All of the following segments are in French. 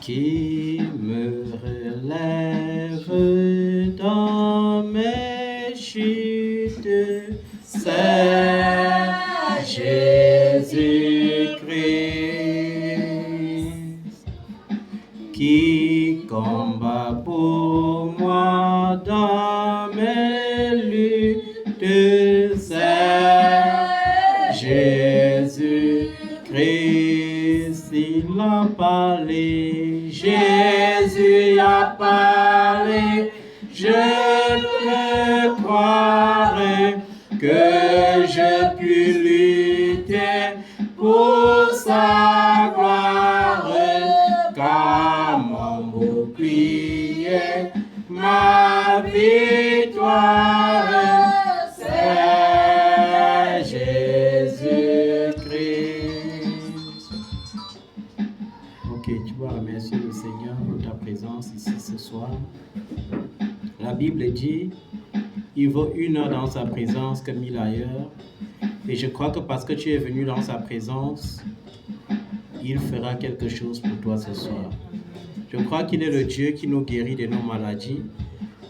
qui me relève dans mes chutes, c'est Jésus-Christ, qui combat pour moi dans mes luttes, c'est Jésus-Christ, il a parlé, Jésus a parlé, je peux croire que je puis lutter pour sa gloire, car mon bouclier, ma victoire, c'est Jésus-Christ. Ok, tu vas remercier le Seigneur pour ta présence ici ce soir. La Bible dit, il vaut 1 heure dans sa présence que 1000 ailleurs. Et je crois que parce que tu es venu dans sa présence, il fera quelque chose pour toi ce soir. Je crois qu'il est le Dieu qui nous guérit de nos maladies.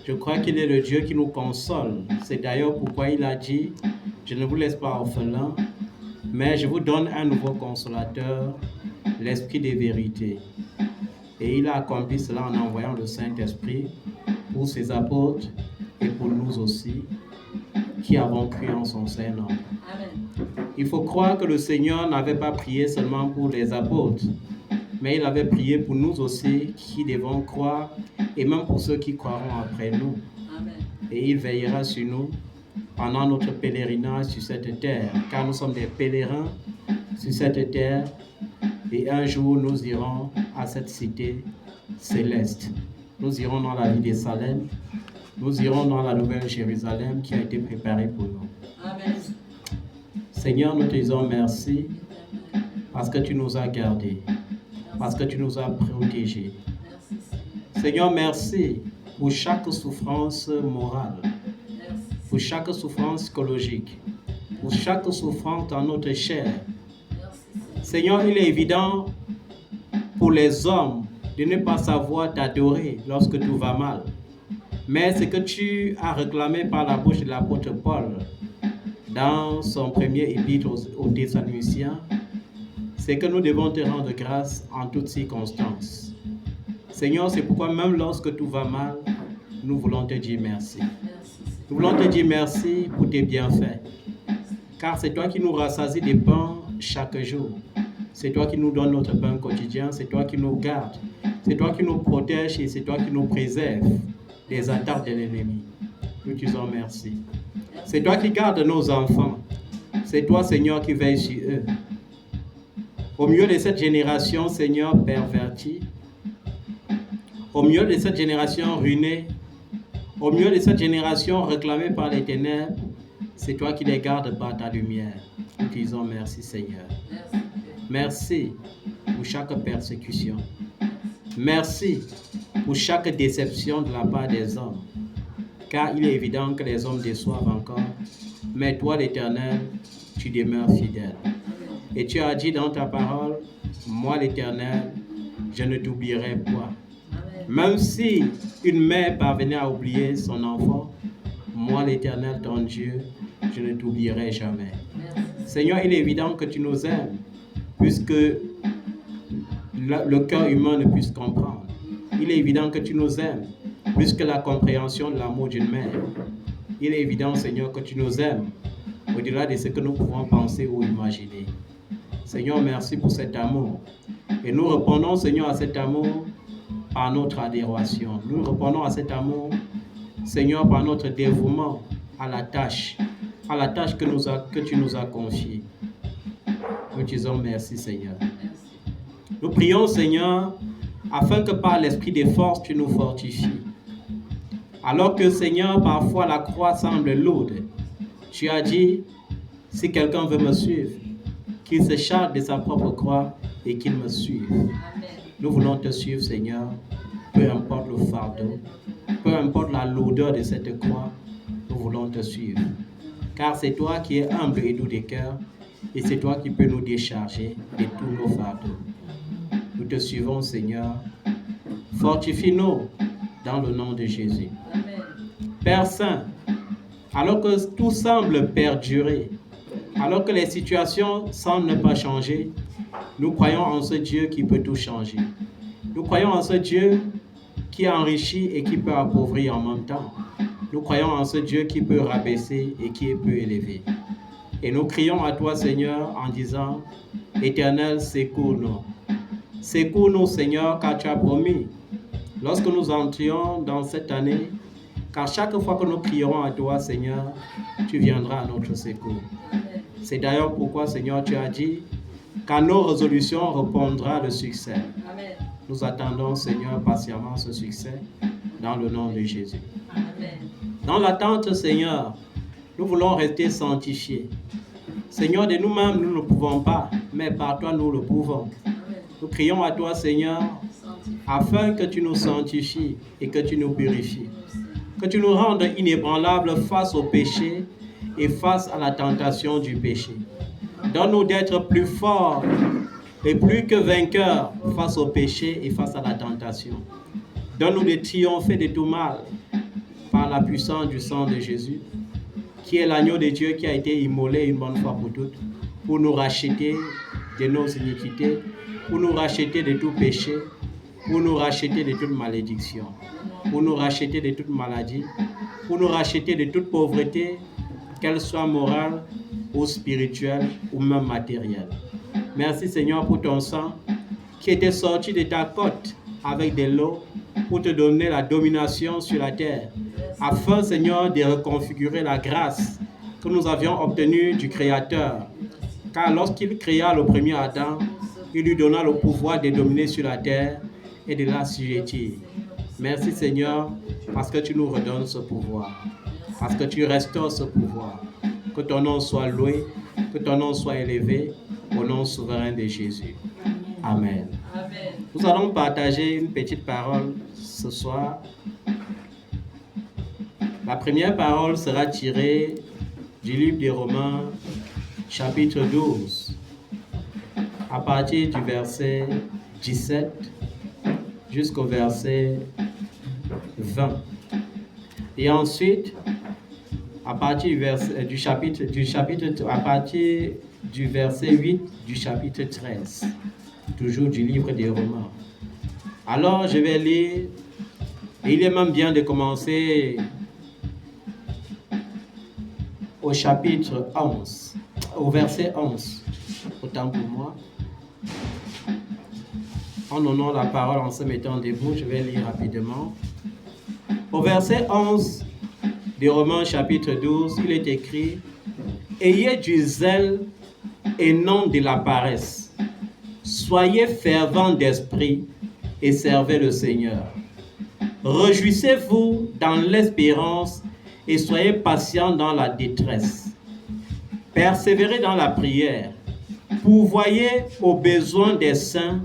Je crois qu'il est le Dieu qui nous console. C'est d'ailleurs pourquoi il a dit, je ne vous laisse pas orphelins, mais je vous donne un nouveau consolateur, l'Esprit des vérités. Et il a accompli cela en envoyant le Saint-Esprit pour ses apôtres et pour nous aussi, qui avons cru en son Saint-Nom. Il faut croire que le Seigneur n'avait pas prié seulement pour les apôtres, mais il avait prié pour nous aussi qui devons croire, et même pour ceux qui croiront après nous. Amen. Et il veillera sur nous pendant notre pèlerinage sur cette terre, car nous sommes des pèlerins sur cette terre, et un jour nous irons à cette cité céleste. Nous irons dans la ville de Salem, nous irons dans la nouvelle Jérusalem qui a été préparée pour nous. Amen. Seigneur, nous te disons merci parce que tu nous as gardés, parce que tu nous as protégés. Seigneur, merci pour chaque souffrance morale, pour chaque souffrance psychologique, pour chaque souffrance dans notre chair. Seigneur, il est évident pour les hommes de ne pas savoir t'adorer lorsque tout va mal. Mais ce que tu as réclamé par la bouche de l'apôtre Paul dans son premier épître aux Thessaloniciens, c'est que nous devons te rendre grâce en toutes circonstances. Seigneur, c'est pourquoi même lorsque tout va mal, nous voulons te dire merci. Nous voulons te dire merci pour tes bienfaits, car c'est toi qui nous rassasies des pains chaque jour. C'est toi qui nous donnes notre pain quotidien, c'est toi qui nous gardes, c'est toi qui nous protèges et c'est toi qui nous préserves des attaques de l'ennemi. Nous te disons merci. C'est toi qui gardes nos enfants. C'est toi, Seigneur, qui veille sur eux. Au milieu de cette génération, Seigneur, pervertie, au milieu de cette génération ruinée, au milieu de cette génération réclamée par les ténèbres, c'est toi qui les gardes par ta lumière. Nous te disons merci, Seigneur. Merci pour chaque persécution. Merci pour chaque déception de la part des hommes. Car il est évident que les hommes déçoivent encore. Mais toi, l'Éternel, tu demeures fidèle. Et tu as dit dans ta parole, moi, l'Éternel, je ne t'oublierai pas. Même si une mère parvenait à oublier son enfant, moi, l'Éternel, ton Dieu, je ne t'oublierai jamais. Seigneur, il est évident que tu nous aimes, puisque le cœur humain ne puisse comprendre. Il est évident que tu nous aimes, plus que la compréhension de l'amour d'une mère. Il est évident, Seigneur, que tu nous aimes, au-delà de ce que nous pouvons penser ou imaginer. Seigneur, merci pour cet amour. Et nous répondons, Seigneur, à cet amour par notre adoration. Nous répondons à cet amour, Seigneur, par notre dévouement à la tâche que tu nous as confiée. Nous te disons merci, Seigneur. Nous prions, Seigneur, afin que par l'esprit des forces, tu nous fortifies. Alors que, Seigneur, parfois la croix semble lourde, tu as dit, si quelqu'un veut me suivre, qu'il se charge de sa propre croix et qu'il me suive. Amen. Nous voulons te suivre, Seigneur, peu importe le fardeau, peu importe la lourdeur de cette croix, nous voulons te suivre. Car c'est toi qui es humble et doux de cœur, et c'est toi qui peux nous décharger de tous nos fardeaux. Nous te suivons, Seigneur, Fortifie-nous dans le nom de Jésus. Amen. Père Saint, alors que tout semble perdurer, alors que les situations semblent ne pas changer, nous croyons en ce Dieu qui peut tout changer. Nous croyons en ce Dieu qui enrichit et qui peut appauvrir en même temps. Nous croyons en ce Dieu qui peut rabaisser et qui peut élever. Et nous crions à toi, Seigneur, en disant, Éternel, secours-nous. Secours-nous, Seigneur, car tu as promis, lorsque nous entrions dans cette année, car chaque fois que nous crierons à toi, Seigneur, tu viendras à notre secours. C'est d'ailleurs pourquoi, Seigneur, tu as dit qu'à nos résolutions répondra le succès. Amen. Nous attendons, Seigneur, patiemment ce succès dans le nom de Jésus. Amen. Dans l'attente, Seigneur, nous voulons rester sanctifiés. Seigneur, de nous-mêmes, nous ne pouvons pas, mais par toi, nous le pouvons. Amen. Nous crions à toi, Seigneur, afin que tu nous sanctifies et que tu nous purifies. Que tu nous rendes inébranlables face au péché et face à la tentation du péché. Donne-nous d'être plus forts et plus que vainqueurs face au péché et face à la tentation. Donne-nous de triompher de tout mal par la puissance du sang de Jésus, qui est l'agneau de Dieu qui a été immolé une bonne fois pour toutes, pour nous racheter de nos iniquités, pour nous racheter de tout péché, pour nous racheter de toute malédiction, pour nous racheter de toute maladie, pour nous racheter de toute pauvreté, qu'elle soit morale ou spirituelle ou même matérielle. Merci Seigneur pour ton sang qui était sorti de ta côte avec de l'eau pour te donner la domination sur la terre, afin Seigneur de reconfigurer la grâce que nous avions obtenue du Créateur. Car lorsqu'il créa le premier Adam, il lui donna le pouvoir de dominer sur la terre et de l'assujettir. Merci Seigneur, parce que tu nous redonnes ce pouvoir, parce que tu restaures ce pouvoir. Que ton nom soit loué, que ton nom soit élevé, au nom souverain de Jésus. Amen. Amen. Nous allons partager une petite parole ce soir. La première parole sera tirée du livre des Romains, chapitre 12, à partir du verset 17 jusqu'au verset 20. Et ensuite, à partir du verset 8 du chapitre 13, toujours du livre des Romains. Alors, je vais lire, et il est même bien de commencer au chapitre 11, au verset 11, autant pour moi. En honnant la parole en se mettant debout, je vais lire rapidement. Au verset 11 des Romains chapitre 12, il est écrit « Ayez du zèle et non de la paresse. Soyez fervents d'esprit et servez le Seigneur. Réjouissez-vous dans l'espérance et soyez patients dans la détresse. Persévérez dans la prière. Pourvoyez aux besoins des saints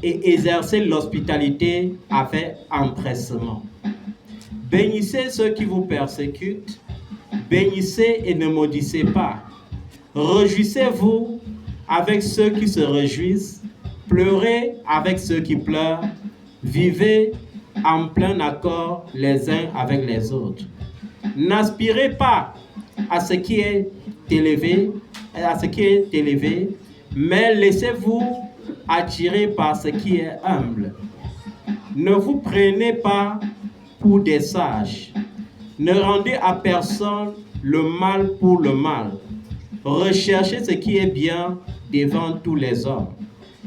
et exercez l'hospitalité avec empressement. Bénissez ceux qui vous persécutent, bénissez et ne maudissez pas. Réjouissez-vous avec ceux qui se réjouissent, pleurez avec ceux qui pleurent, vivez en plein accord les uns avec les autres. N'aspirez pas à ce qui est élevé, mais laissez-vous attirer par ce qui est humble. Ne vous prenez pas pour des sages. Ne rendez à personne le mal pour le mal. Recherchez ce qui est bien devant tous les hommes.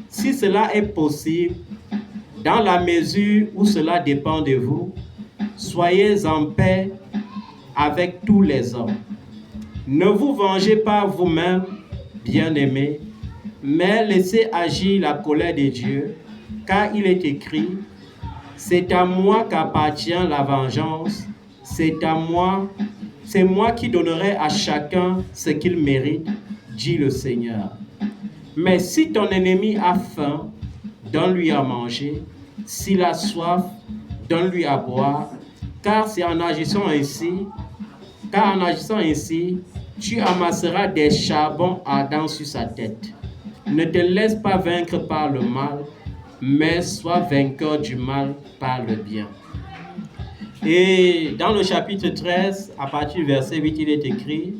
Si cela est possible, dans la mesure où cela dépend de vous, soyez en paix avec tous les hommes. Ne vous vengez pas vous-même, bien-aimés, mais laissez agir la colère de Dieu, car il est écrit « C'est à moi qu'appartient la vengeance, c'est moi qui donnerai à chacun ce qu'il mérite, dit le Seigneur. Mais si ton ennemi a faim, donne-lui à manger, s'il a soif, donne-lui à boire, car en agissant ainsi, tu amasseras des charbons ardents sur sa tête. Ne te laisse pas vaincre par le mal, mais sois vainqueur du mal par le bien. Et dans le chapitre 13, à partir du verset 8, il est écrit,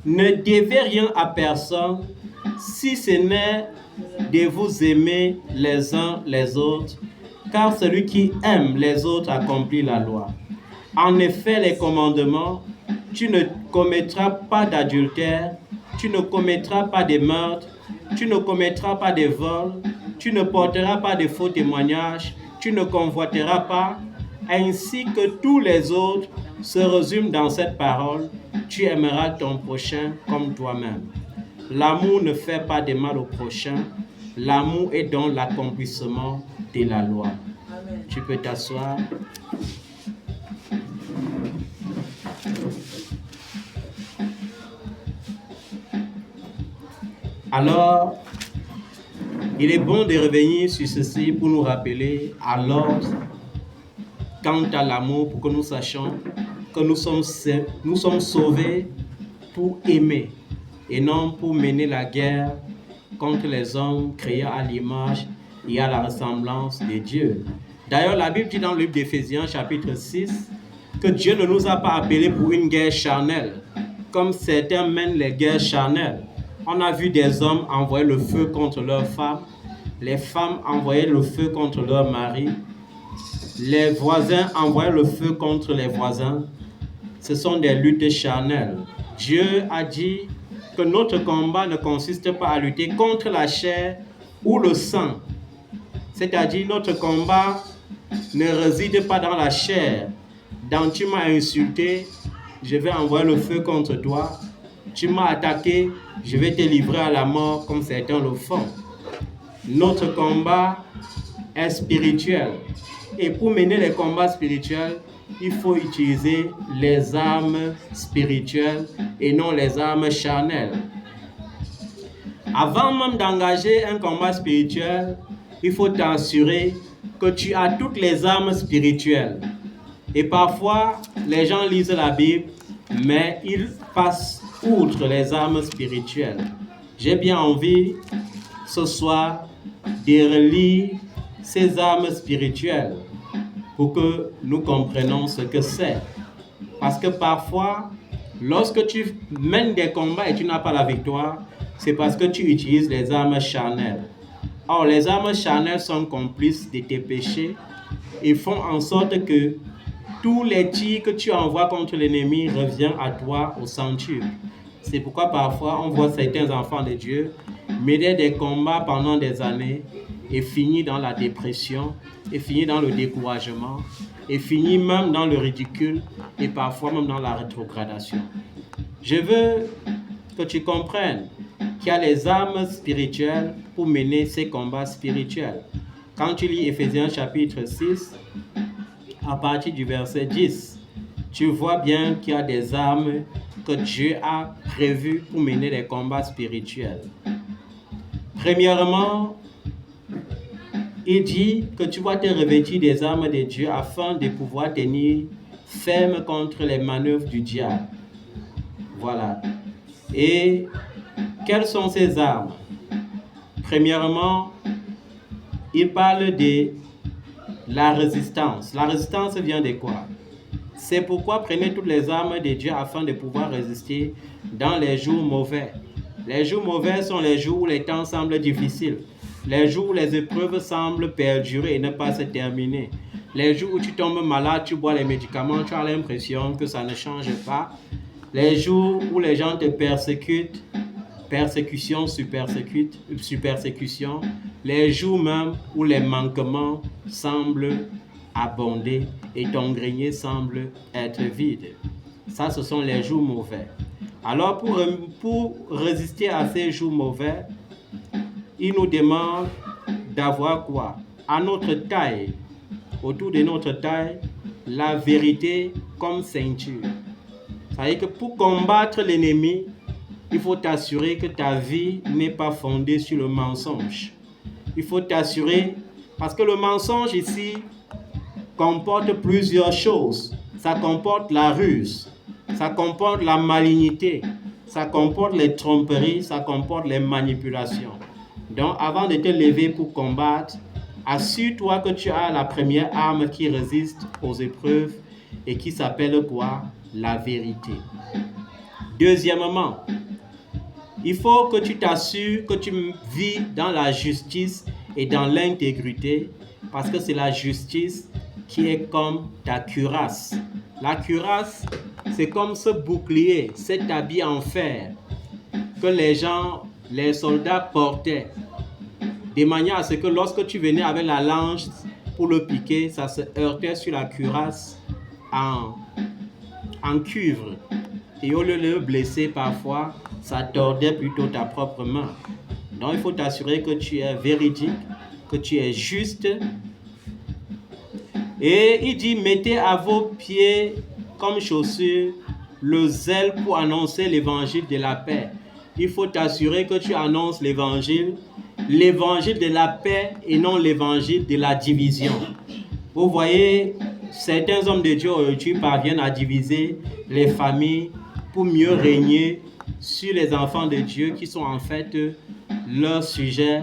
ne devez rien à personne si ce n'est de vous aimer les uns les autres, car celui qui aime les autres accomplit la loi. En effet, les commandements, tu ne commettras pas d'adultère, tu ne commettras pas de meurtre, tu ne commettras pas de vol, tu ne porteras pas de faux témoignages, tu ne convoiteras pas, ainsi que tous les autres se résument dans cette parole, tu aimeras ton prochain comme toi-même. L'amour ne fait pas de mal au prochain, l'amour est donc l'accomplissement de la loi. Amen. Tu peux t'asseoir. Alors, il est bon de revenir sur ceci pour nous rappeler à l'ordre quant à l'amour, pour que nous sachions que nous sommes sauvés pour aimer et non pour mener la guerre contre les hommes créés à l'image et à la ressemblance de Dieu. D'ailleurs, la Bible dit dans le livre d'Éphésiens, chapitre 6, que Dieu ne nous a pas appelés pour une guerre charnelle, comme certains mènent les guerres charnelles. On a vu des hommes envoyer le feu contre leurs femmes, les femmes envoyer le feu contre leurs maris, les voisins envoyer le feu contre les voisins. Ce sont des luttes charnelles. Dieu a dit que notre combat ne consiste pas à lutter contre la chair ou le sang. C'est-à-dire notre combat ne réside pas dans la chair. Donc tu m'as insulté, je vais envoyer le feu contre toi. Tu m'as attaqué, je vais te livrer à la mort comme certains le font. Notre combat est spirituel. Et pour mener les combats spirituels, il faut utiliser les armes spirituelles et non les armes charnelles. Avant même d'engager un combat spirituel, il faut t'assurer que tu as toutes les armes spirituelles. Et parfois, les gens lisent la Bible, mais ils passent outre les armes spirituelles. J'ai bien envie, ce soir, de relire ces armes spirituelles pour que nous comprenions ce que c'est. Parce que parfois, lorsque tu mènes des combats et tu n'as pas la victoire, c'est parce que tu utilises les armes charnelles. Or, les armes charnelles sont complices de tes péchés et font en sorte que tous les tirs que tu envoies contre l'ennemi reviennent à toi au centuple. C'est pourquoi parfois on voit certains enfants de Dieu mener des combats pendant des années et finir dans la dépression, et finir dans le découragement, et finir même dans le ridicule, et parfois même dans la rétrogradation. Je veux que tu comprennes qu'il y a les armes spirituelles pour mener ces combats spirituels. Quand tu lis Éphésiens chapitre 6, à partir du verset 10, tu vois bien qu'il y a des armes que Dieu a prévues pour mener les combats spirituels. Premièrement, il dit que tu vas te revêtir des armes de Dieu afin de pouvoir tenir ferme contre les manœuvres du diable. Voilà. Et quelles sont ces armes? Premièrement, il parle de la résistance. La résistance vient de quoi? C'est pourquoi prenez toutes les armes de Dieu afin de pouvoir résister dans les jours mauvais. Les jours mauvais sont les jours où les temps semblent difficiles. Les jours où les épreuves semblent perdurer et ne pas se terminer. Les jours où tu tombes malade, tu bois les médicaments, tu as l'impression que ça ne change pas. Les jours où les gens te persécutent, persécution sur persécution. Les jours même où les manquements semblent abonder et ton grenier semble être vide. Ça, ce sont les jours mauvais. Alors, pour résister à ces jours mauvais, il nous demande d'avoir quoi? À notre taille, autour de notre taille, la vérité comme ceinture. Ça veut dire que pour combattre l'ennemi, il faut t'assurer que ta vie n'est pas fondée sur le mensonge. Il faut t'assurer, parce que le mensonge ici comporte plusieurs choses. Ça comporte la ruse, ça comporte la malignité, ça comporte les tromperies, ça comporte les manipulations. Donc, avant de te lever pour combattre, Assure-toi que tu as la première arme qui résiste aux épreuves et qui s'appelle quoi? La vérité. Deuxièmement, il faut que tu t'assures que tu vis dans la justice et dans l'intégrité, parce que c'est la justice qui est comme ta cuirasse. La cuirasse, c'est comme ce bouclier, cet habit en fer que les soldats portaient, de manière à ce que lorsque tu venais avec la lance pour le piquer, ça se heurtait sur la cuirasse en cuivre. Et au lieu de le blesser parfois, ça tordait plutôt ta propre main. Donc il faut t'assurer que tu es véridique, que tu es juste. Et il dit, mettez à vos pieds comme chaussures le zèle pour annoncer l'évangile de la paix. Il faut t'assurer que tu annonces l'évangile de la paix et non l'évangile de la division. Vous voyez, certains hommes de Dieu aujourd'hui parviennent à diviser les familles pour mieux régner sur les enfants de Dieu qui sont en fait leur sujet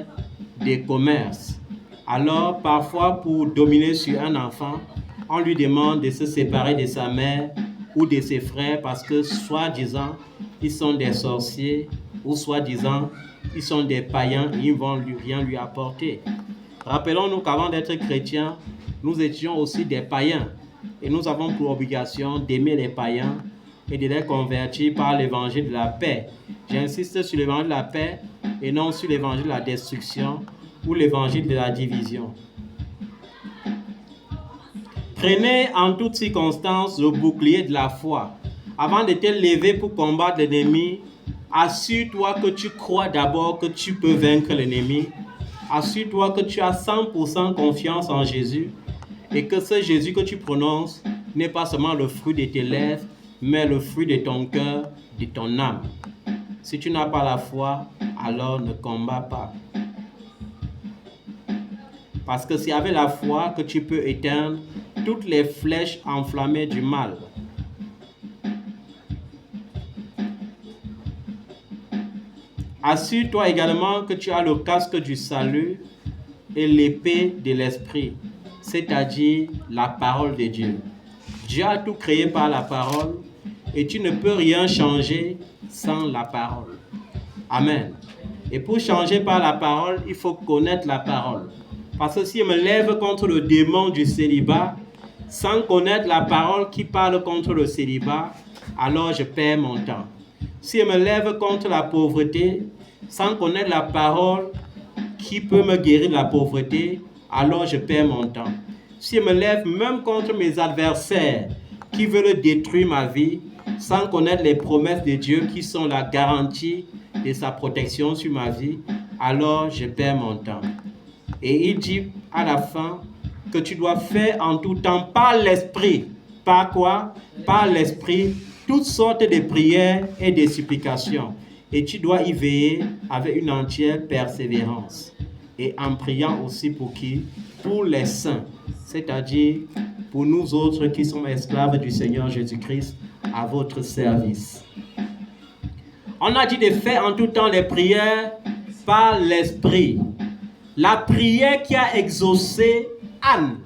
de commerce. Alors, parfois, pour dominer sur un enfant, on lui demande de se séparer de sa mère ou de ses frères parce que, soi-disant, ils sont des sorciers ou soi-disant, ils sont des païens et ils ne vont rien lui apporter. Rappelons-nous qu'avant d'être chrétiens, nous étions aussi des païens et nous avons pour obligation d'aimer les païens et de les convertir par l'évangile de la paix. J'insiste sur l'évangile de la paix et non sur l'évangile de la destruction ou l'évangile de la division. Prenez en toutes circonstances le bouclier de la foi. Avant de te lever pour combattre l'ennemi, assure-toi que tu crois d'abord que tu peux vaincre l'ennemi. Assure-toi que tu as 100% confiance en Jésus et que ce Jésus que tu prononces n'est pas seulement le fruit de tes lèvres, mais le fruit de ton cœur, de ton âme. Si tu n'as pas la foi, alors ne combats pas. Parce que c'est avec la foi que tu peux éteindre toutes les flèches enflammées du mal. Assure-toi également que tu as le casque du salut et l'épée de l'esprit, c'est-à-dire la parole de Dieu. Dieu a tout créé par la parole et tu ne peux rien changer sans la parole. Amen. Et pour changer par la parole, il faut connaître la parole. Parce que si je me lève contre le démon du célibat, sans connaître la parole qui parle contre le célibat, alors je perds mon temps. Si je me lève contre la pauvreté, sans connaître la parole qui peut me guérir de la pauvreté, alors je perds mon temps. Si je me lève même contre mes adversaires qui veulent détruire ma vie, sans connaître les promesses de Dieu qui sont la garantie de sa protection sur ma vie, alors je perds mon temps. Et il dit à la fin que tu dois faire en tout temps par l'esprit. Par quoi? Par l'esprit, toutes sortes de prières et de supplications. Et tu dois y veiller avec une entière persévérance. Et en priant aussi pour qui? Pour les saints, c'est-à-dire pour nous autres qui sommes esclaves du Seigneur Jésus-Christ à votre service. On a dit de faire en tout temps les prières par l'esprit. La prière qui a exaucé Anne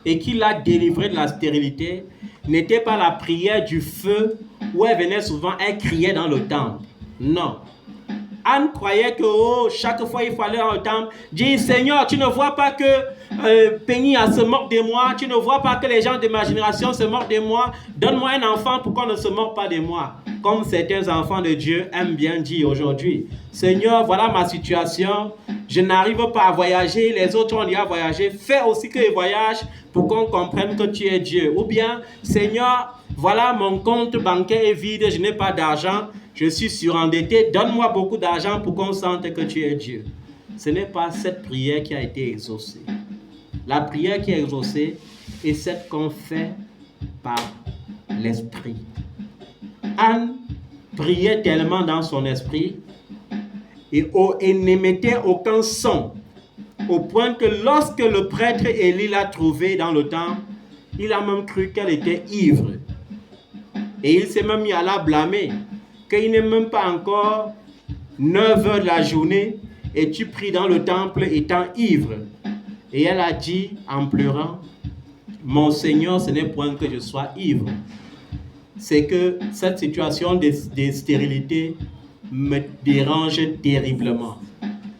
et qui l'a délivrée de la stérilité n'était pas la prière du feu où elle venait souvent, elle criait dans le temple. Non. Anne croyait que chaque fois il fallait dans le temple dire Seigneur, tu ne vois pas que Pénia se moque de moi, tu ne vois pas que les gens de ma génération se moquent de moi, donne-moi un enfant pour qu'on ne se moque pas de moi. Comme certains enfants de Dieu aiment bien dire aujourd'hui. Seigneur, voilà ma situation, je n'arrive pas à voyager, les autres ont déjà voyagé, fais aussi que je voyage pour qu'on comprenne que tu es Dieu. Ou bien, Seigneur, voilà mon compte bancaire est vide, je n'ai pas d'argent, je suis surendetté, donne-moi beaucoup d'argent pour qu'on sente que tu es Dieu. Ce n'est pas cette prière qui a été exaucée. La prière qui est exaucée est celle qu'on fait par l'esprit. Anne priait tellement dans son esprit et n'émettait aucun son, au point que lorsque le prêtre Élie l'a trouvée dans le temple, il a même cru qu'elle était ivre. Et il s'est même mis à la blâmer, qu'il n'est même pas encore 9 heures de la journée et tu pries dans le temple étant ivre. Et elle a dit en pleurant, « Mon Seigneur, ce n'est point que je sois ivre. C'est que cette situation de stérilité me dérange terriblement. »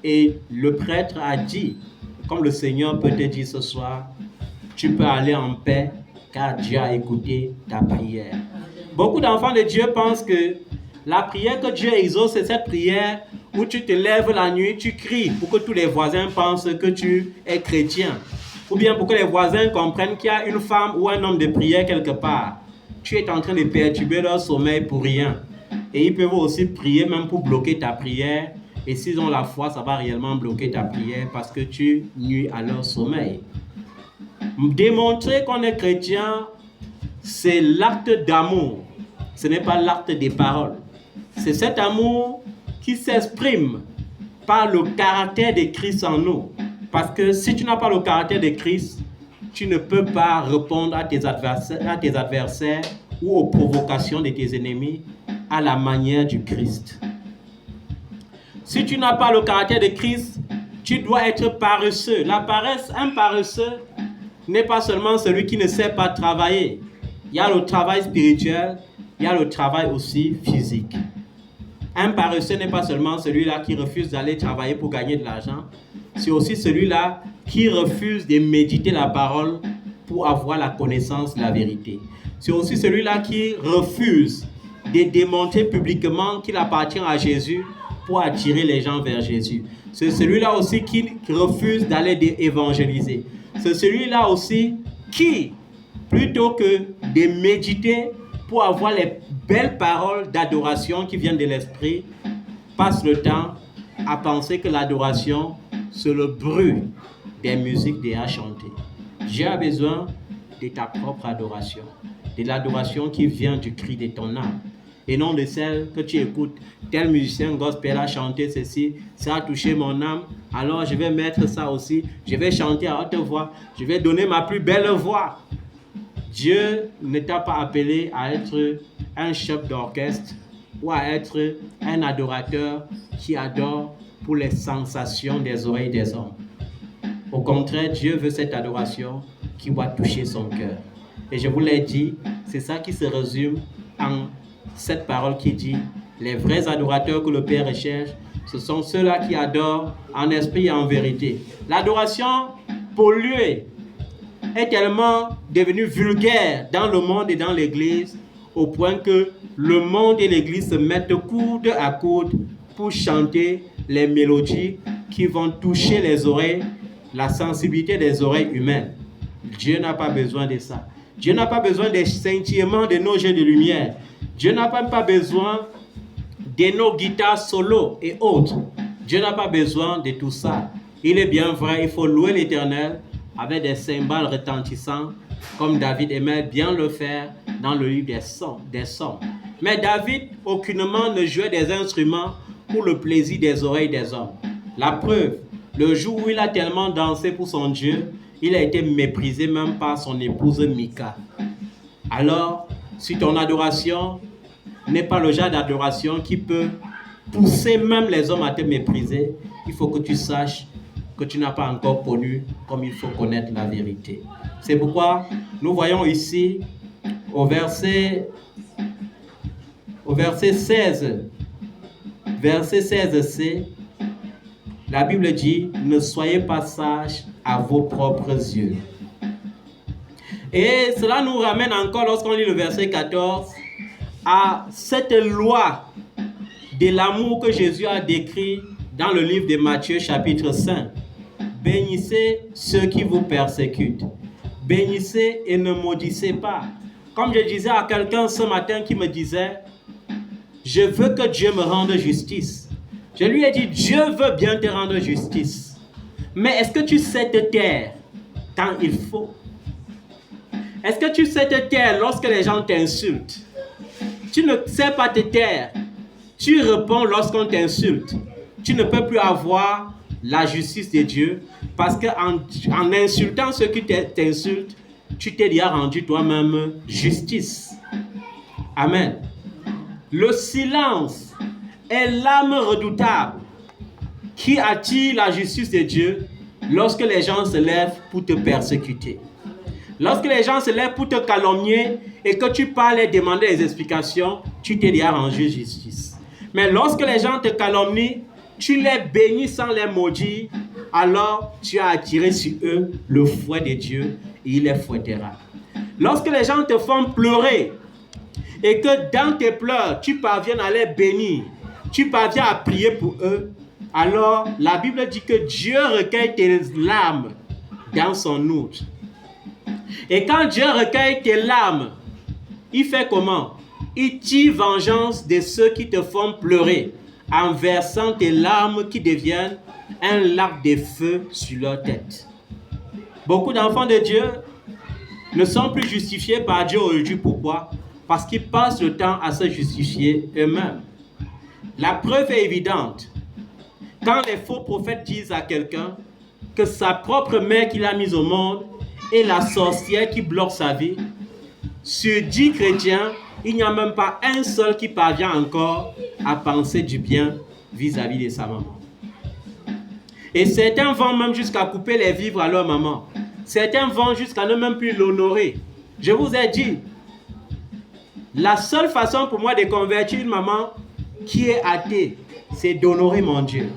Et le prêtre a dit, comme le Seigneur peut te dire ce soir, tu peux aller en paix car Dieu a écouté ta prière. Beaucoup d'enfants de Dieu pensent que la prière que Dieu exauce, c'est cette prière où tu te lèves la nuit, tu cries pour que tous les voisins pensent que tu es chrétien. Ou bien pour que les voisins comprennent qu'il y a une femme ou un homme de prière quelque part. Tu es en train de perturber leur sommeil pour rien. Et ils peuvent aussi prier même pour bloquer ta prière. Et s'ils ont la foi, ça va réellement bloquer ta prière parce que tu nuis à leur sommeil. Démontrer qu'on est chrétien, c'est l'acte d'amour. Ce n'est pas l'acte des paroles. C'est cet amour qui s'exprime par le caractère de Christ en nous. Parce que si tu n'as pas le caractère de Christ, tu ne peux pas répondre à tes adversaires ou aux provocations de tes ennemis à la manière du Christ. Si tu n'as pas le caractère de Christ, tu dois être paresseux. La paresse, un paresseux n'est pas seulement celui qui ne sait pas travailler. Il y a le travail spirituel, il y a le travail aussi physique. Un paresseux n'est pas seulement celui-là qui refuse d'aller travailler pour gagner de l'argent, c'est aussi celui-là qui refuse de méditer la parole pour avoir la connaissance de la vérité. C'est aussi celui-là qui refuse de démontrer publiquement qu'il appartient à Jésus pour attirer les gens vers Jésus. C'est celui-là aussi qui refuse d'aller évangéliser. C'est celui-là aussi qui, plutôt que de méditer pour avoir les belles paroles d'adoration qui viennent de l'esprit, passe le temps à penser que l'adoration, c'est le bruit des musiques déjà chantées. Dieu a besoin de ta propre adoration, de l'adoration qui vient du cri de ton âme, et non de celle que tu écoutes. Tel musicien gospel a chanté ceci, ça a touché mon âme, alors je vais mettre ça aussi, je vais chanter à haute voix, je vais donner ma plus belle voix. Dieu ne t'a pas appelé à être un chef d'orchestre ou à être un adorateur qui adore pour les sensations des oreilles des hommes. Au contraire, Dieu veut cette adoration qui va toucher son cœur. Et je vous l'ai dit, c'est ça qui se résume en cette parole qui dit « Les vrais adorateurs que le Père recherche, ce sont ceux-là qui adorent en esprit et en vérité. » L'adoration polluée est tellement devenue vulgaire dans le monde et dans l'Église au point que le monde et l'Église se mettent coude à coude pour chanter les mélodies qui vont toucher les oreilles, la sensibilité des oreilles humaines. Dieu n'a pas besoin de ça. Dieu n'a pas besoin des scintillements de nos jeux de lumière. Dieu n'a même pas besoin de nos guitares solo et autres. Dieu n'a pas besoin de tout ça. Il est bien vrai, il faut louer l'Éternel avec des cymbales retentissants, comme David aimait bien le faire dans le livre des Psaumes. Mais David aucunement ne jouait des instruments pour le plaisir des oreilles des hommes. La preuve, le jour où il a tellement dansé pour son Dieu, il a été méprisé même par son épouse Mika. Alors, si ton adoration n'est pas le genre d'adoration qui peut pousser même les hommes à te mépriser, il faut que tu saches que tu n'as pas encore connu comme il faut connaître la vérité. C'est pourquoi nous voyons ici au verset 16, verset 16c, la Bible dit « Ne soyez pas sages à vos propres yeux ». Et cela nous ramène encore, lorsqu'on lit le verset 14, à cette loi de l'amour que Jésus a décrit dans le livre de Matthieu chapitre 5. Bénissez ceux qui vous persécutent. Bénissez et ne maudissez pas. Comme je disais à quelqu'un ce matin qui me disait, je veux que Dieu me rende justice. Je lui ai dit, Dieu veut bien te rendre justice. Mais est-ce que tu sais te taire quand il faut? Est-ce que tu sais te taire lorsque les gens t'insultent? Tu ne sais pas te taire. Tu réponds lorsqu'on t'insulte. Tu ne peux plus avoir la justice de Dieu parce qu'en insultant ceux qui t'insultent, tu t'es déjà rendu toi-même justice. Amen. Le silence est l'âme redoutable qui attire la justice de Dieu lorsque les gens se lèvent pour te persécuter. Lorsque les gens se lèvent pour te calomnier et que tu parles et demander des explications, tu t'es déjà rendu justice. Mais lorsque les gens te calomnient, tu les bénis sans les maudire, alors tu as attiré sur eux le fouet de Dieu et il les fouettera. Lorsque les gens te font pleurer et que dans tes pleurs, tu parviens à les bénir, tu parviens à prier pour eux, alors la Bible dit que Dieu recueille tes larmes dans son outre. Et quand Dieu recueille tes larmes, il fait comment? Il tire vengeance de ceux qui te font pleurer en versant tes larmes qui deviennent un lac de feu sur leur tête. Beaucoup d'enfants de Dieu ne sont plus justifiés par Dieu aujourd'hui. Pourquoi? Parce qu'ils passent le temps à se justifier eux-mêmes. La preuve est évidente. Quand les faux prophètes disent à quelqu'un que sa propre mère qu'il a mise au monde est la sorcière qui bloque sa vie, sur 10 chrétiens, il n'y a même pas un seul qui parvient encore à penser du bien vis-à-vis de sa maman. Et certains vont même jusqu'à couper les vivres à leur maman. Certains vont jusqu'à ne même plus l'honorer. Je vous ai dit, la seule façon pour moi de convertir une maman qui est athée, c'est d'honorer mon Dieu.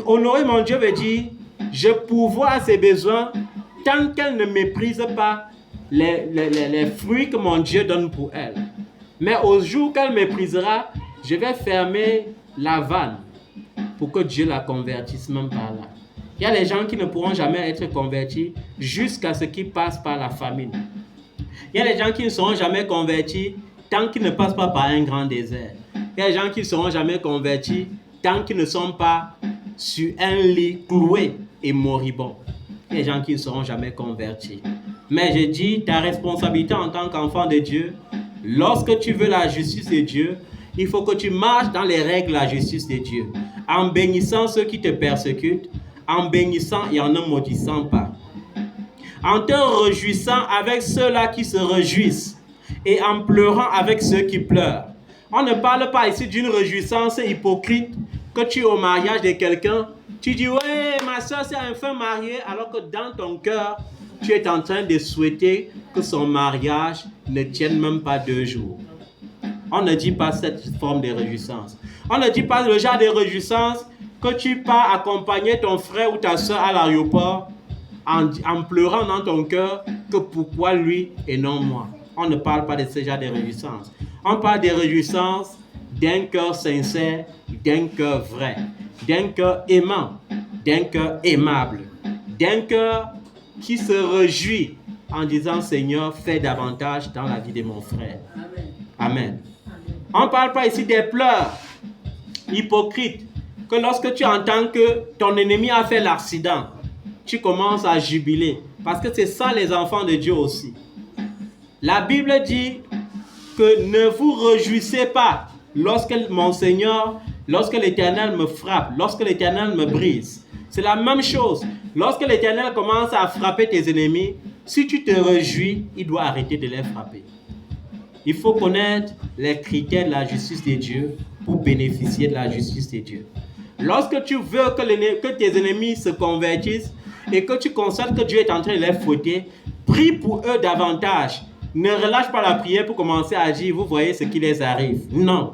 Honorer mon Dieu veut dire, je pourvois à ses besoins tant qu'elle ne méprise pas les fruits que mon Dieu donne pour elle. Mais au jour qu'elle méprisera, je vais fermer la vanne pour que Dieu la convertisse même par là. Il y a des gens qui ne pourront jamais être convertis jusqu'à ce qu'ils passent par la famine. Il y a des gens qui ne seront jamais convertis tant qu'ils ne passent pas par un grand désert. Il y a des gens qui ne seront jamais convertis tant qu'ils ne sont pas sur un lit cloué et moribond. Il y a des gens qui ne seront jamais convertis. Mais je dis, ta responsabilité en tant qu'enfant de Dieu, lorsque tu veux la justice de Dieu, il faut que tu marches dans les règles de la justice de Dieu, en bénissant ceux qui te persécutent, en bénissant et en ne maudissant pas, en te réjouissant avec ceux-là qui se réjouissent et en pleurant avec ceux qui pleurent. On ne parle pas ici d'une réjouissance hypocrite que tu es au mariage de quelqu'un, tu dis « Ouais, ma soeur s'est enfin mariée » alors que dans ton cœur, tu es en train de souhaiter que son mariage ne tienne même pas 2 jours. On ne dit pas cette forme de réjouissance. On ne dit pas le genre de réjouissance que tu pars accompagner ton frère ou ta soeur à l'aéroport en pleurant dans ton cœur que pourquoi lui et non moi. On ne parle pas de ce genre de réjouissance. On parle de réjouissance d'un cœur sincère, d'un cœur vrai, d'un cœur aimant, d'un cœur aimable, d'un cœur qui se réjouit en disant « Seigneur, fais davantage dans la vie de mon frère. » Amen. On ne parle pas ici des pleurs hypocrites que lorsque tu entends que ton ennemi a fait l'accident, tu commences à jubiler. Parce que c'est ça les enfants de Dieu aussi. La Bible dit que ne vous réjouissez pas lorsque mon Seigneur, lorsque l'Éternel me frappe, lorsque l'Éternel me brise. C'est la même chose. Lorsque l'Éternel commence à frapper tes ennemis, si tu te réjouis, il doit arrêter de les frapper. Il faut connaître les critères de la justice de Dieu pour bénéficier de la justice de Dieu. Lorsque tu veux que tes ennemis se convertissent et que tu constates que Dieu est en train de les fouetter, prie pour eux davantage. Ne relâche pas la prière pour commencer à dire, vous voyez ce qui les arrive. Non.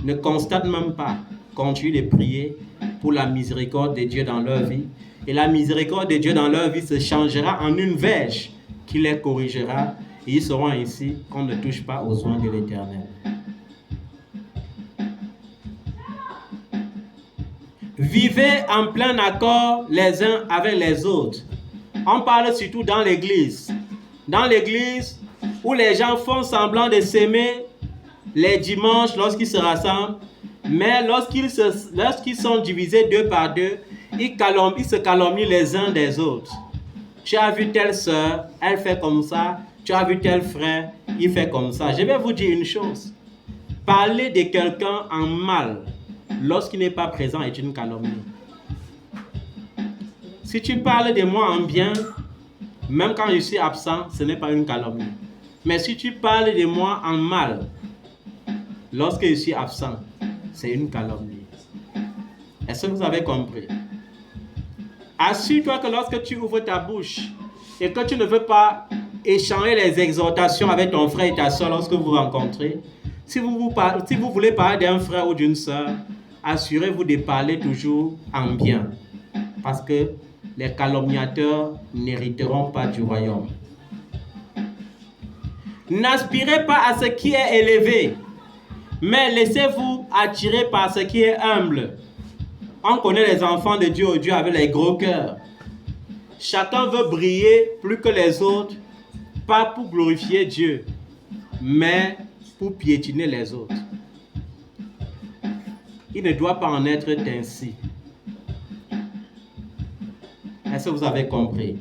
Ne constate même pas. Continue de prier pour la miséricorde de Dieu dans leur vie. Et la miséricorde de Dieu dans leur vie se changera en une verge qui les corrigera. Et ils seront ainsi qu'on ne touche pas aux soins de l'Éternel. Vivez en plein accord les uns avec les autres. On parle surtout dans l'église. Dans l'église où les gens font semblant de s'aimer les dimanches lorsqu'ils se rassemblent, mais lorsqu'ils sont divisés 2 par 2, ils se calomnient les uns des autres. Tu as vu telle sœur, elle fait comme ça. Tu as vu tel frère, il fait comme ça. Je vais vous dire une chose. Parler de quelqu'un en mal lorsqu'il n'est pas présent est une calomnie. Si tu parles de moi en bien, même quand je suis absent, ce n'est pas une calomnie. Mais si tu parles de moi en mal, lorsque je suis absent, c'est une calomnie. Est-ce que vous avez compris? Assure-toi que lorsque tu ouvres ta bouche et que tu ne veux pas échanger les exhortations avec ton frère et ta soeur lorsque vous vous rencontrez, si vous voulez parler d'un frère ou d'une soeur, assurez-vous de parler toujours en bien. Parce que les calomniateurs n'hériteront pas du royaume. N'aspirez pas à ce qui est élevé, mais laissez-vous attirer par ce qui est humble. On connaît les enfants de Dieu avec les gros cœurs. Chacun veut briller plus que les autres, pas pour glorifier Dieu, mais pour piétiner les autres. Il ne doit pas en être ainsi. Est-ce que vous avez compris?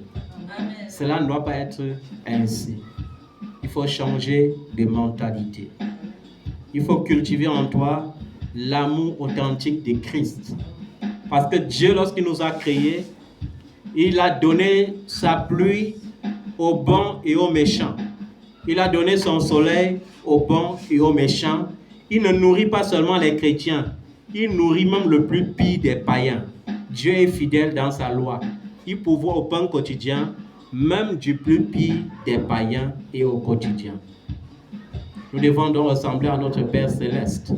Amen. Cela ne doit pas être ainsi. Il faut changer de mentalité. Il faut cultiver en toi l'amour authentique de Christ. Parce que Dieu, lorsqu'il nous a créés, il a donné sa pluie aux bons et aux méchants. Il a donné son soleil aux bons et aux méchants. Il ne nourrit pas seulement les chrétiens, il nourrit même le plus pire des païens. Dieu est fidèle dans sa loi. Il pourvoit au pain quotidien, même du plus pire des païens et au quotidien. Nous devons donc ressembler à notre Père Céleste.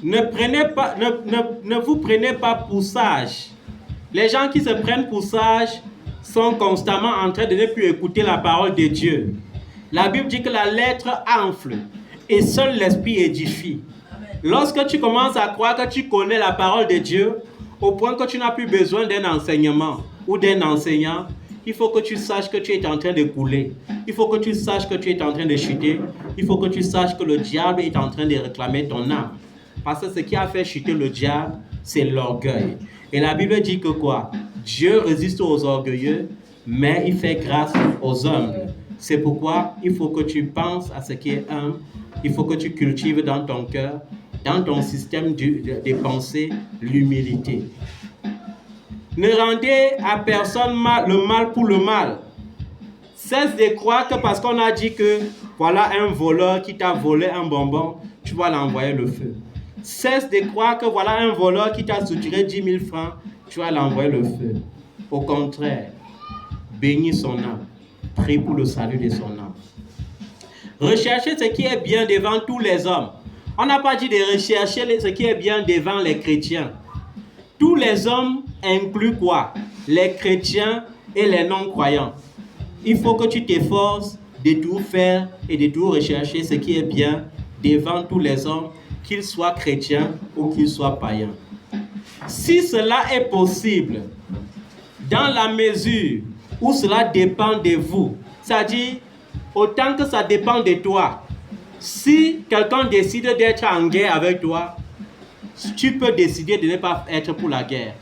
Ne vous prenez pas pour sages. Les gens qui se prennent pour sages sont constamment en train de ne plus écouter la parole de Dieu. La Bible dit que la lettre enfle et seul l'esprit édifie. Lorsque tu commences à croire que tu connais la parole de Dieu, au point que tu n'as plus besoin d'un enseignement ou d'un enseignant, il faut que tu saches que tu es en train de couler. Il faut que tu saches que tu es en train de chuter. Il faut que tu saches que le diable est en train de réclamer ton âme. Parce que ce qui a fait chuter le diable, c'est l'orgueil. Et la Bible dit que quoi? Dieu résiste aux orgueilleux, mais il fait grâce aux humbles. C'est pourquoi il faut que tu penses à ce qui est humble. Il faut que tu cultives dans ton cœur, dans ton système de pensée, l'humilité. Ne rendez à personne le mal pour le mal. Cesse de croire que parce qu'on a dit que voilà un voleur qui t'a volé un bonbon, tu vas l'envoyer le feu. Cesse de croire que voilà un voleur qui t'a soutiré 10 000 francs, tu vas l'envoyer le feu. Au contraire, bénis son âme. Prie pour le salut de son âme. Recherchez ce qui est bien devant tous les hommes. On n'a pas dit de rechercher ce qui est bien devant les chrétiens. Tous les hommes incluent quoi? Les chrétiens et les non-croyants. Il faut que tu t'efforces de tout faire et de tout rechercher ce qui est bien devant tous les hommes, qu'ils soient chrétiens ou qu'ils soient païens. Si cela est possible, dans la mesure où cela dépend de vous, c'est-à-dire autant que ça dépend de toi, si quelqu'un décide d'être en guerre avec toi, tu peux décider de ne pas être pour la guerre.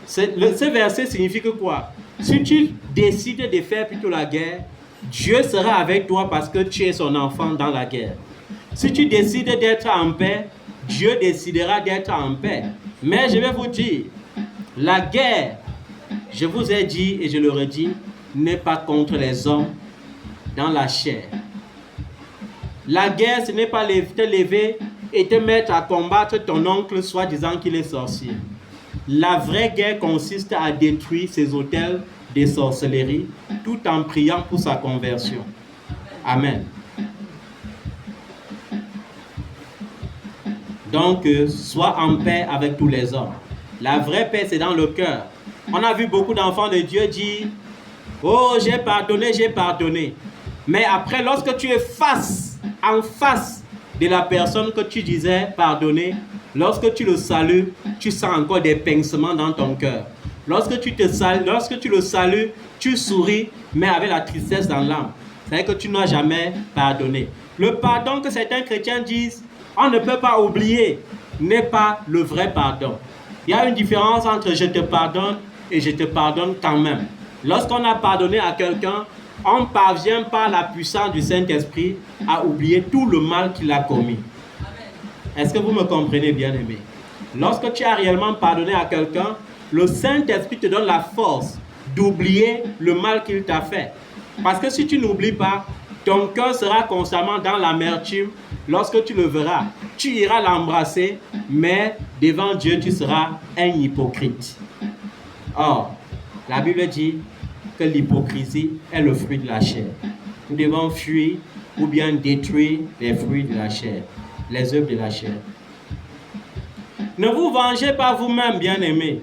Ce verset signifie que quoi? Si tu décides de faire plutôt la guerre, Dieu sera avec toi parce que tu es son enfant dans la guerre. Si tu décides d'être en paix, Dieu décidera d'être en paix. Mais je vais vous dire, la guerre, je vous ai dit et je le redis, n'est pas contre les hommes dans la chair. La guerre, ce n'est pas te lever et te mettre à combattre ton oncle soi-disant qu'il est sorcier. La vraie guerre consiste à détruire ces autels de sorcellerie tout en priant pour sa conversion. Amen. Donc, sois en paix avec tous les hommes. La vraie paix, c'est dans le cœur. On a vu beaucoup d'enfants de Dieu dire « Oh, j'ai pardonné, j'ai pardonné. » Mais après, lorsque tu es en face de la personne que tu disais pardonner, lorsque tu le salues, tu sens encore des pincements dans ton cœur. Lorsque tu le salues, tu souris, mais avec la tristesse dans l'âme. C'est-à-dire que tu n'as jamais pardonné. Le pardon que certains chrétiens disent, on ne peut pas oublier, n'est pas le vrai pardon. Il y a une différence entre je te pardonne et je te pardonne quand même. Lorsqu'on a pardonné à quelqu'un, on parvient par la puissance du Saint-Esprit à oublier tout le mal qu'il a commis. Est-ce que vous me comprenez, bien-aimé? Lorsque tu as réellement pardonné à quelqu'un, le Saint-Esprit te donne la force d'oublier le mal qu'il t'a fait. Parce que si tu n'oublies pas, ton cœur sera constamment dans l'amertume, lorsque tu le verras, tu iras l'embrasser, mais devant Dieu, tu seras un hypocrite. Or, la Bible dit que l'hypocrisie est le fruit de la chair. Nous devons fuir ou bien détruire les fruits de la chair, les œuvres de la chair. Ne vous vengez pas vous-même, bien-aimés,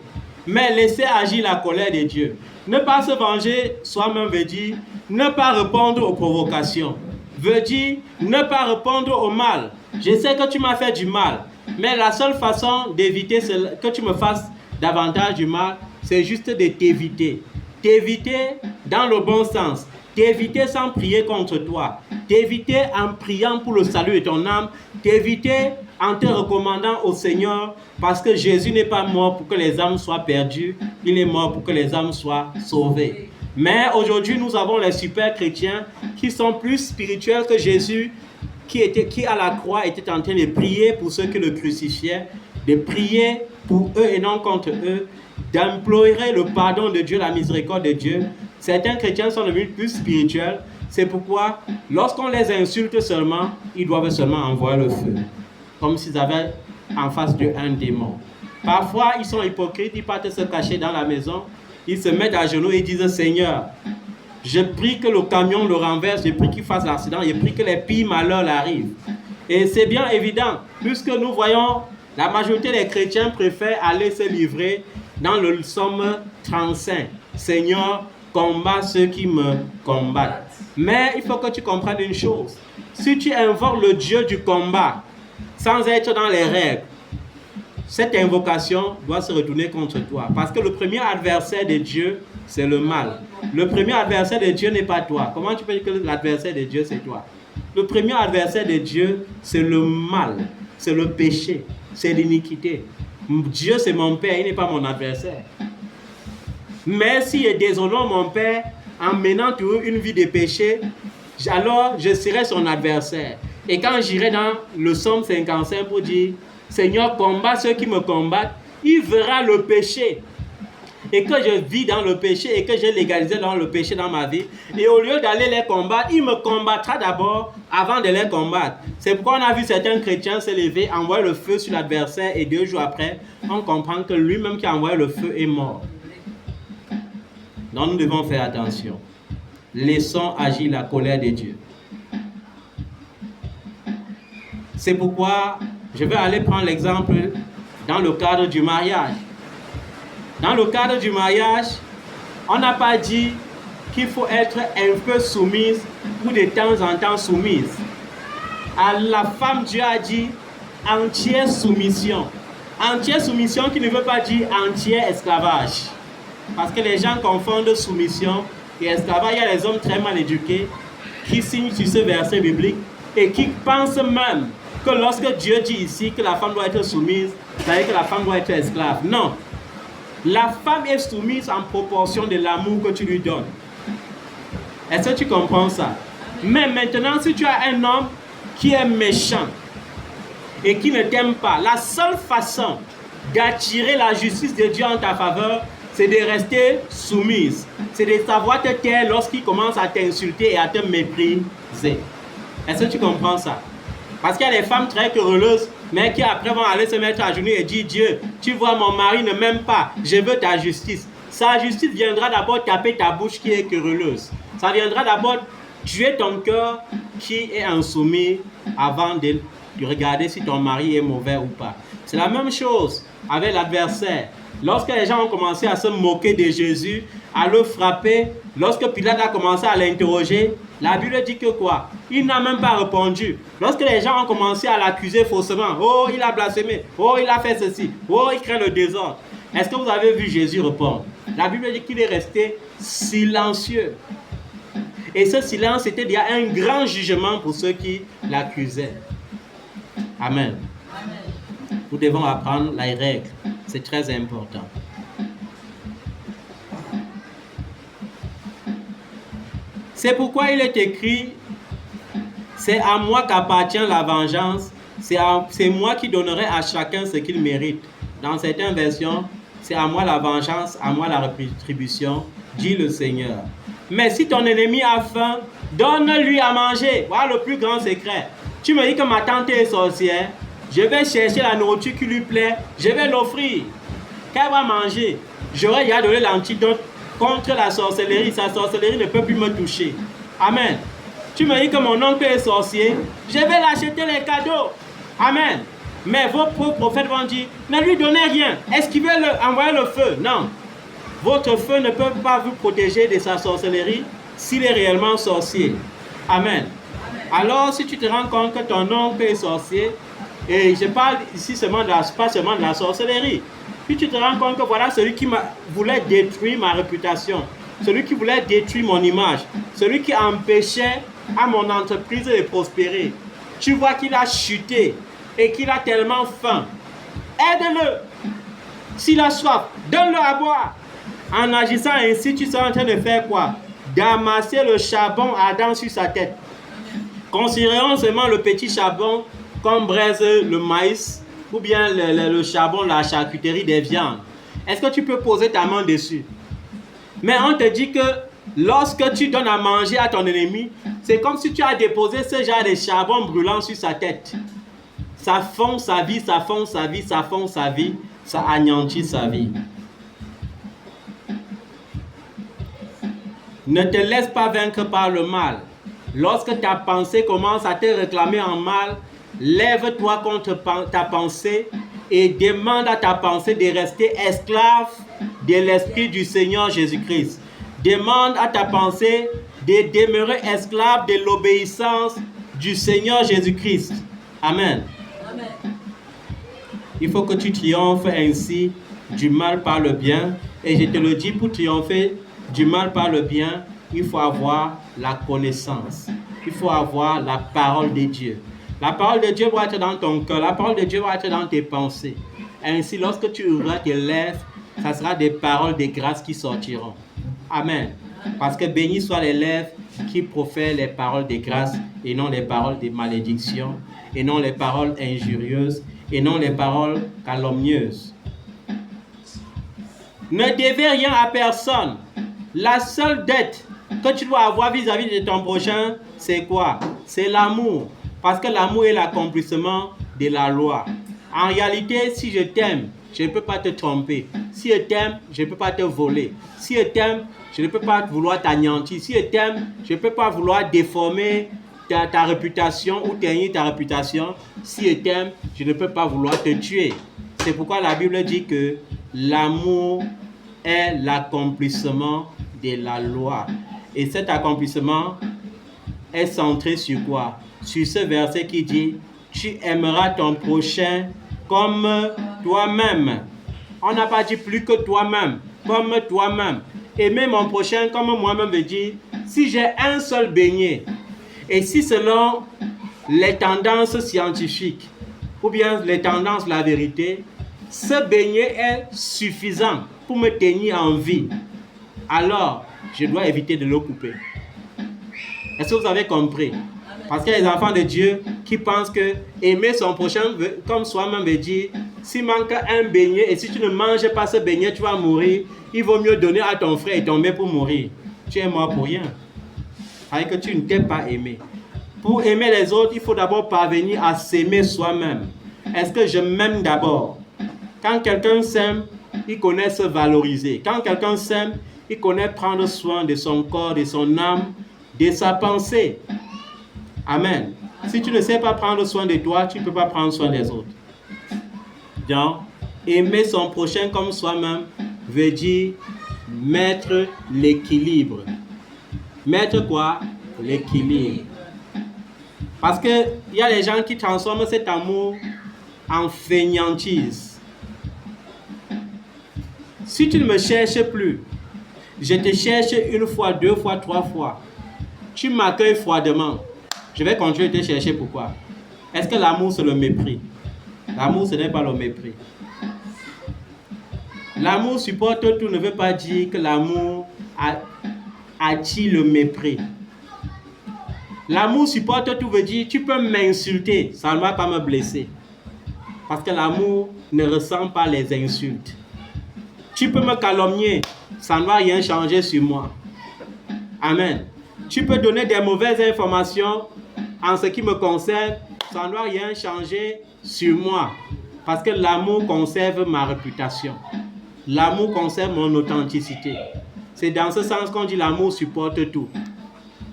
mais laissez agir la colère de Dieu. Ne pas se venger soi-même veut dire ne pas répondre aux provocations, veut dire ne pas répondre au mal. Je sais que tu m'as fait du mal, mais la seule façon d'éviter que tu me fasses davantage du mal, c'est juste de t'éviter. T'éviter dans le bon sens. T'éviter sans prier contre toi. T'éviter en priant pour le salut de ton âme. T'éviter en te recommandant au Seigneur, parce que Jésus n'est pas mort pour que les âmes soient perdues. Il est mort pour que les âmes soient sauvées. Mais aujourd'hui, nous avons les super chrétiens qui sont plus spirituels que Jésus, qui à la croix était en train de prier pour ceux qui le crucifiaient, de prier pour eux et non contre eux, d'implorer le pardon de Dieu, la miséricorde de Dieu. Certains chrétiens sont devenus plus spirituels. C'est pourquoi, lorsqu'on les insulte seulement, ils doivent seulement envoyer le feu. Comme s'ils avaient en face d'eux un démon. Parfois, ils sont hypocrites, ils partent se cacher dans la maison, ils se mettent à genoux et disent « Seigneur, je prie que le camion le renverse, je prie qu'il fasse l'accident, je prie que les pires malheurs arrivent. » Et c'est bien évident, puisque nous voyons, la majorité des chrétiens préfèrent aller se livrer dans le psaume 35. « Seigneur, combat ceux qui me combattent. » Mais il faut que tu comprennes une chose. Si tu invoques le Dieu du combat, sans être dans les règles, cette invocation doit se retourner contre toi. Parce que le premier adversaire de Dieu, c'est le mal. Le premier adversaire de Dieu n'est pas toi. Comment tu peux dire que l'adversaire de Dieu, c'est toi? Le premier adversaire de Dieu, c'est le mal, c'est le péché, c'est l'iniquité. Dieu, c'est mon Père, il n'est pas mon adversaire. Mais s'il est désolant, mon Père, en menant toujours une vie de péché, alors je serai son adversaire. Et quand j'irai dans le psaume 55 pour dire « Seigneur, combat ceux qui me combattent », il verra le péché. Et que je vis dans le péché et que j'ai légalisé dans le péché dans ma vie. Et au lieu d'aller les combattre, il me combattra d'abord avant de les combattre. C'est pourquoi on a vu certains chrétiens se lever, envoyer le feu sur l'adversaire et 2 jours après, on comprend que lui-même qui a envoyé le feu est mort. Donc nous devons faire attention. Laissons agir la colère de Dieu. C'est pourquoi je vais aller prendre l'exemple dans le cadre du mariage. Dans le cadre du mariage, on n'a pas dit qu'il faut être un peu soumise ou de temps en temps soumise. À la femme, Dieu a dit entière soumission. Entière soumission qui ne veut pas dire entier esclavage. Parce que les gens confondent soumission et esclavage. Il y a des hommes très mal éduqués qui signent sur ce verset biblique et qui pensent même que lorsque Dieu dit ici que la femme doit être soumise, ça veut dire que la femme doit être esclave. Non. La femme est soumise en proportion de l'amour que tu lui donnes. Est-ce que tu comprends ça? Mais maintenant, si tu as un homme qui est méchant et qui ne t'aime pas, la seule façon d'attirer la justice de Dieu en ta faveur, c'est de rester soumise. C'est de savoir te taire lorsqu'il commence à t'insulter et à te mépriser. Est-ce que tu comprends ça? Parce qu'il y a des femmes très querelleuses, mais qui après vont aller se mettre à genoux et dire « Dieu, tu vois, mon mari ne m'aime pas, je veux ta justice. » Sa justice viendra d'abord taper ta bouche qui est querelleuse. Ça viendra d'abord tuer ton cœur qui est insoumis avant de regarder si ton mari est mauvais ou pas. C'est la même chose avec l'adversaire. Lorsque les gens ont commencé à se moquer de Jésus, à le frapper, lorsque Pilate a commencé à l'interroger, la Bible dit que quoi? Il n'a même pas répondu. Lorsque les gens ont commencé à l'accuser faussement, oh, il a blasphémé, oh, il a fait ceci, oh, il crée le désordre. Est-ce que vous avez vu Jésus répondre? La Bible dit qu'il est resté silencieux. Et ce silence, c'était déjà un grand jugement pour ceux qui l'accusaient. Amen. Nous devons apprendre les règles. C'est très important. C'est pourquoi il est écrit, c'est à moi qu'appartient la vengeance, c'est moi qui donnerai à chacun ce qu'il mérite. Dans certaines versions, c'est à moi la vengeance, à moi la rétribution, dit le Seigneur. Mais si ton ennemi a faim, donne-lui à manger. Voilà le plus grand secret. Tu me dis que ma tante est sorcière, je vais chercher la nourriture qui lui plaît, je vais l'offrir. Qu'elle va manger. J'aurais déjà donné l'antidote contre la sorcellerie. Sa sorcellerie ne peut plus me toucher. Amen. Tu me dis que mon oncle est sorcier, je vais l'acheter les cadeaux. Amen. Mais vos prophètes vont dire, ne lui donnez rien. Esquivez-le, envoyez le feu. Non. Votre feu ne peut pas vous protéger de sa sorcellerie s'il est réellement sorcier. Amen. Alors, si tu te rends compte que ton oncle est sorcier, et je parle ici seulement pas seulement de la sorcellerie, puis tu te rends compte que voilà celui qui voulait détruire ma réputation, celui qui voulait détruire mon image, celui qui empêchait à mon entreprise de prospérer. Tu vois qu'il a chuté et qu'il a tellement faim. Aide-le. S'il a soif, donne-le à boire. En agissant ainsi, tu seras en train de faire quoi? D'amasser le charbon ardent sur sa tête. Considérons seulement le petit charbon comme braise le maïs ou bien le charbon, la charcuterie des viandes. Est-ce que tu peux poser ta main dessus? Mais on te dit que lorsque tu donnes à manger à ton ennemi, c'est comme si tu as déposé ce genre de charbon brûlant sur sa tête. Ça fond sa vie, ça fond sa vie, ça fond sa vie, ça anéantit sa vie. Ne te laisse pas vaincre par le mal. Lorsque ta pensée commence à te réclamer en mal, lève-toi contre ta pensée et demande à ta pensée de rester esclave de l'Esprit du Seigneur Jésus-Christ. Demande à ta pensée de demeurer esclave de l'obéissance du Seigneur Jésus-Christ. Amen. Amen. Il faut que tu triomphes ainsi du mal par le bien. Et je te le dis, pour triompher du mal par le bien, il faut avoir la connaissance. Il faut avoir la parole de Dieu. La parole de Dieu va être dans ton cœur. La parole de Dieu va être dans tes pensées. Ainsi, lorsque tu ouvriras tes lèvres, ça sera des paroles de grâce qui sortiront. Amen. Parce que béni soient les lèvres qui profèrent les paroles de grâce et non les paroles de malédiction, et non les paroles injurieuses, et non les paroles calomnieuses. Ne devez rien à personne. La seule dette que tu dois avoir vis-à-vis de ton prochain, c'est quoi? C'est l'amour. Parce que l'amour est l'accomplissement de la loi. En réalité, si je t'aime, je ne peux pas te tromper. Si je t'aime, je ne peux pas te voler. Si je t'aime, je ne peux pas vouloir t'anéantir. Si je t'aime, je ne peux pas vouloir déformer ta réputation ou ternir ta réputation. Si je t'aime, je ne peux pas vouloir te tuer. C'est pourquoi la Bible dit que l'amour est l'accomplissement de la loi. Et cet accomplissement est centré sur quoi? Sur ce verset qui dit « Tu aimeras ton prochain comme toi-même ». On n'a pas dit plus que toi-même, comme toi-même. Aimer mon prochain comme moi-même veut dire, si j'ai un seul beignet, et si selon les tendances scientifiques, ou bien les tendances de la vérité, ce beignet est suffisant pour me tenir en vie, alors je dois éviter de le couper. Est-ce que vous avez compris? Parce qu'il y a des enfants de Dieu qui pensent que aimer son prochain comme soi-même veut dire, s'il manque un beignet et si tu ne manges pas ce beignet, tu vas mourir. Il vaut mieux donner à ton frère et tomber pour mourir. Tu es mort pour rien. Avec que tu ne t'es pas aimé. Pour aimer les autres, il faut d'abord parvenir à s'aimer soi-même. Est-ce que je m'aime d'abord? Quand quelqu'un s'aime, il connaît se valoriser. Quand quelqu'un s'aime, il connaît prendre soin de son corps, de son âme, de sa pensée. Amen. Si tu ne sais pas prendre soin de toi, tu ne peux pas prendre soin des autres. Donc, aimer son prochain comme soi-même veut dire mettre l'équilibre. Mettre quoi? L'équilibre. Parce qu'il y a des gens qui transforment cet amour en fainéantise. Si tu ne me cherches plus, je te cherche une fois, deux fois, trois fois. Tu m'accueilles froidement. Je vais continuer de te chercher. Pourquoi? Est-ce que l'amour, c'est le mépris? L'amour, ce n'est pas le mépris. L'amour supporte tout ne veut pas dire que l'amour attire le mépris. L'amour supporte tout veut dire tu peux m'insulter, ça ne va pas me blesser. Parce que l'amour ne ressent pas les insultes. Tu peux me calomnier, ça ne va rien changer sur moi. Amen. Tu peux donner des mauvaises informations en ce qui me concerne ça ne doit rien changer sur moi. Parce que l'amour conserve ma réputation. L'amour conserve mon authenticité. C'est dans ce sens qu'on dit l'amour supporte tout.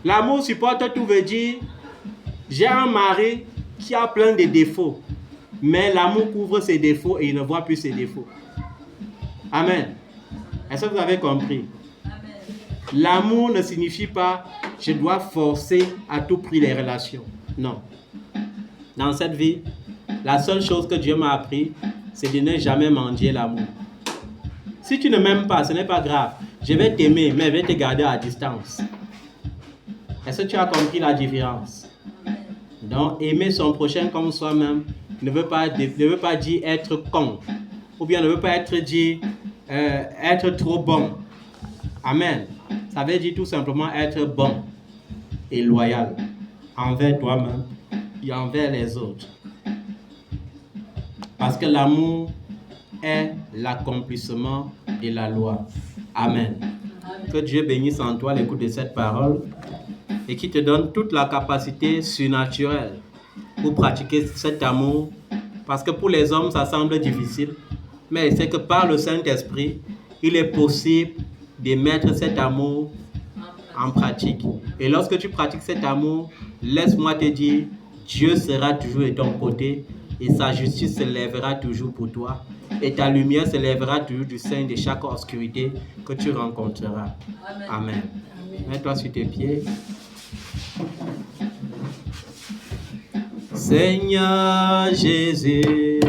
L'amour supporte tout veut dire, j'ai un mari qui a plein de défauts, mais l'amour couvre ses défauts et il ne voit plus ses défauts. Amen. Est-ce que vous avez compris? Amen. L'amour ne signifie pas je dois forcer à tout prix les relations. Non. Dans cette vie, la seule chose que Dieu m'a appris, c'est de ne jamais mendier l'amour. Si tu ne m'aimes pas, ce n'est pas grave. Je vais t'aimer, mais je vais te garder à distance. Est-ce que tu as compris la différence? Donc, aimer son prochain comme soi-même ne veut pas dire être con. Ou bien ne veut pas dire être trop bon. Amen. Ça veut dire tout simplement être bon et loyal envers toi-même et envers les autres. Parce que l'amour est l'accomplissement de la loi. Amen. Que Dieu bénisse en toi l'écoute de cette parole et qui te donne toute la capacité surnaturelle pour pratiquer cet amour. Parce que pour les hommes, ça semble difficile. Mais c'est que par le Saint-Esprit, il est possible de mettre cet amour en pratique. Et lorsque tu pratiques cet amour, laisse-moi te dire, Dieu sera toujours de ton côté et sa justice se lèvera toujours pour toi. Et ta lumière se lèvera toujours du sein de chaque obscurité que tu rencontreras. Amen. Amen. Mets-toi sur tes pieds. Seigneur Jésus,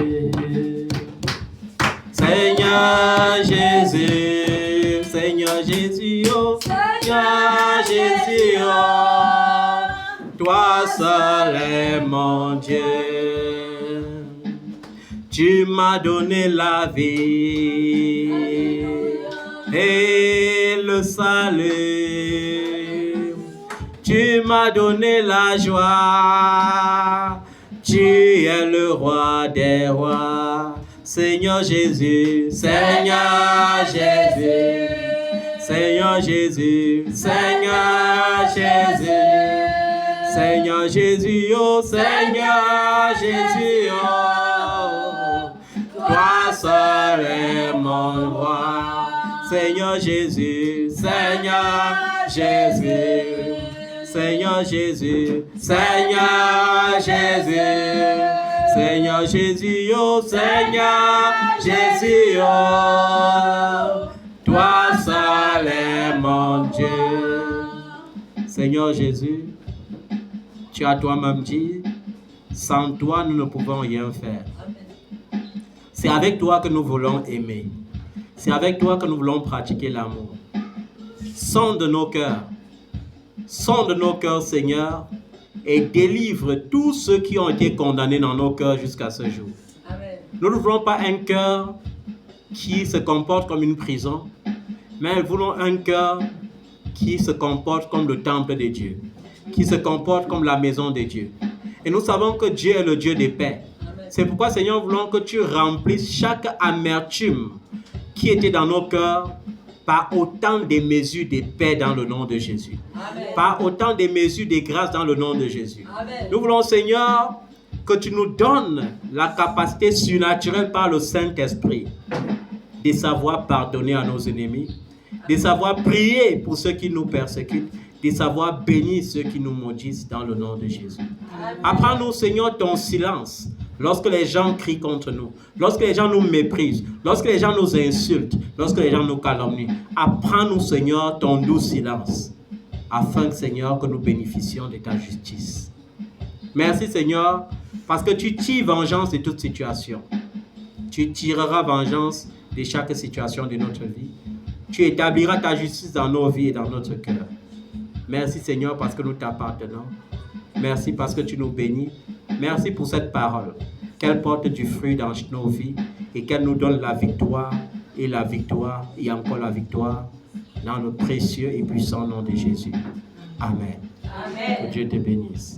Seigneur Jésus, Seigneur Jésus, oh, Seigneur Jésus, oh, toi seul est mon Dieu. Tu m'as donné la vie et le salut. Tu m'as donné la joie. Tu es le roi des rois. Seigneur Jésus, Seigneur Jésus, Seigneur Jésus, Seigneur Jésus, Seigneur Jésus, oh Seigneur Jésus, oh, toi seul est mon roi. Seigneur Jésus, Seigneur Jésus, Seigneur Jésus, Seigneur Jésus, Seigneur Jésus, oh Seigneur Jésus, oh, toi seul est mon Dieu. Seigneur Jésus, tu as toi-même dit, sans toi nous ne pouvons rien faire. C'est avec toi que nous voulons aimer. C'est avec toi que nous voulons pratiquer l'amour. Sonde nos cœurs, Seigneur, et délivre tous ceux qui ont été condamnés dans nos cœurs jusqu'à ce jour. Amen. Nous ne voulons pas un cœur qui se comporte comme une prison, mais nous voulons un cœur qui se comporte comme le temple de Dieu, qui se comporte comme la maison de Dieu. Et nous savons que Dieu est le Dieu de paix. C'est pourquoi, Seigneur, nous voulons que tu remplisses chaque amertume qui était dans nos cœurs par autant de mesures de paix dans le nom de Jésus. Amen. Par autant de mesures de grâce dans le nom de Jésus. Amen. Nous voulons, Seigneur, que tu nous donnes la capacité surnaturelle par le Saint-Esprit de savoir pardonner à nos ennemis, de savoir prier pour ceux qui nous persécutent, de savoir bénir ceux qui nous maudissent dans le nom de Jésus. Apprends-nous, Seigneur, ton silence. Lorsque les gens crient contre nous, lorsque les gens nous méprisent, lorsque les gens nous insultent, lorsque les gens nous calomnient, apprends-nous, Seigneur, ton doux silence, afin, Seigneur, que nous bénéficions de ta justice. Merci, Seigneur, parce que tu tires vengeance de toute situation. Tu tireras vengeance de chaque situation de notre vie. Tu établiras ta justice dans nos vies et dans notre cœur. Merci, Seigneur, parce que nous t'appartenons. Merci parce que tu nous bénis. Merci pour cette parole, qu'elle porte du fruit dans nos vies et qu'elle nous donne la victoire et encore la victoire dans le précieux et puissant nom de Jésus. Amen. Amen. Que Dieu te bénisse.